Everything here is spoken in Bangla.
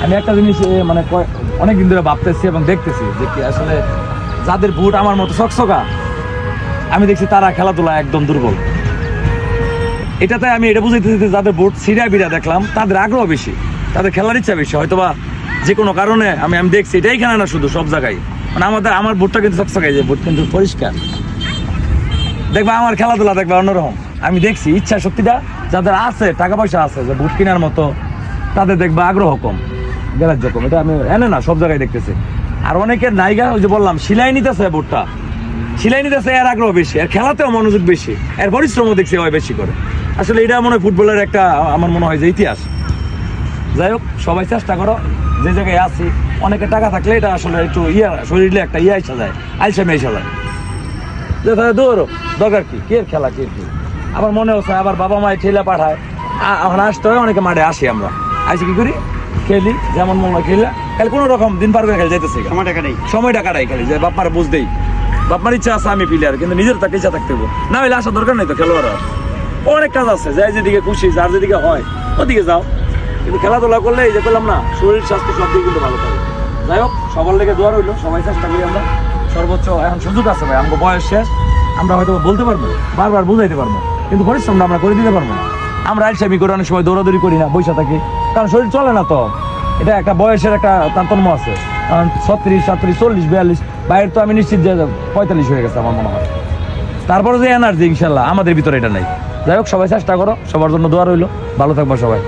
আমি একটা জিনিস মানে অনেকদিন ধরে ভাবতেছি এবং দেখতেছি যে কি আসলে যাদের বুট আমার মতো চকচকা, আমি দেখছি তারা খেলাধুলা একদম দুর্বল। এটাতে আমি এটা বুঝাইতেছি যে যাদের বুট সিরা বিরা দেখলাম তাদের আগ্রহ বেশি, তাদের খেলার ইচ্ছা বেশি, হয়তোবা যে কোনো কারণে আমি দেখছি। এটাই খেলা না শুধু, সব জায়গায় মানে আমার বুটটা কিন্তু চকচকাই, যে বুট কিন্তু পরিষ্কার। দেখবা আমার খেলাধুলা দেখবা অন্যরকম। আমি দেখছি ইচ্ছা শক্তিটা যাদের আছে, টাকা পয়সা আছে যে বুট কেনার মতো, তাদের দেখবা আগ্রহ কম, গ্যারাজ্য কম। এটা আমি এনে না, সব জায়গায় দেখতেছি। আর অনেকের নায়িকা, ওই যে বললাম সিলাই নিতেছে, বুটটা সিলাই নিতেছে, এর আগ্রহ বেশি, এর খেলাতেও মনোযোগ বেশি, এর পরিশ্রমও দেখছি হয় বেশি করে। আসলে এটা মনে হয় ফুটবলের একটা, আমার মনে হয় যে ইতিহাস। যাই হোক, সবাই চেষ্টা করো, যে জায়গায় আছি। অনেকে টাকা থাকলে এটা আসলে একটু শরীরে একটা আইসা যায়, আইসামে আইসা যায়, যে তাহলে দৌড়ো, দরকার কি, কে খেলা, কে কি। আবার মনে হচ্ছে আবার বাবা মায়ের ঠেলা পাঠায়, এখন আসতে হয়, অনেকে মাঠে আসি, আমরা আইসি কি করি, খেলি, যেমন মনে হয় খেলা, খালি কোনো রকম দিন পার করে খেলে যাইতেছে, সময়টা কাটাই খালি, যে বাপমার বুঝতেই, বাপমার ইচ্ছা আছে আমি প্লেয়ার, কিন্তু নিজের তাকে ইচ্ছা থাকতে হবে, না হলে আসার দরকার নেই তো। খেলোয়াড় অনেক কাজ আছে, যাই যেদিকে খুশি, যার যেদিকে হয় ওদিকে যাও, কিন্তু খেলাধুলা করলে এই যে করলাম না, শরীর স্বাস্থ্য সব দিকে কিন্তু ভালো থাকে। যাই হোক, সবার লেগে দোয়া রইলো, সবাই চেষ্টা করি আমরা সর্বোচ্চ। এখন সুযোগ আছে ভাই, আমাকে বয়স শেষ, আমরা হয়তো বলতে পারবো, বারবার বুঝাইতে পারবো, কিন্তু পরিশ্রমটা আমরা করে দিতে পারবো না। আমরা আইসামি করে অনেক সময় দৌড়াদৌড়ি করি না, বৈশা থাকি, কারণ শরীর চলে না তো। এটা একটা বয়সের একটা তারতম্য আছে, কারণ 36, 37, 40, 42, বাইরের তো আমি নিশ্চিত যে 45 হয়ে গেছে আমার মনে হয়। তারপরে যে এনার্জি ইনশাল্লাহ আমাদের ভিতরে এটা নেই। যাই হোক, সবাই চেষ্টা করো, সবার জন্য দোয়া রইলো, ভালো থাকবো সবাই।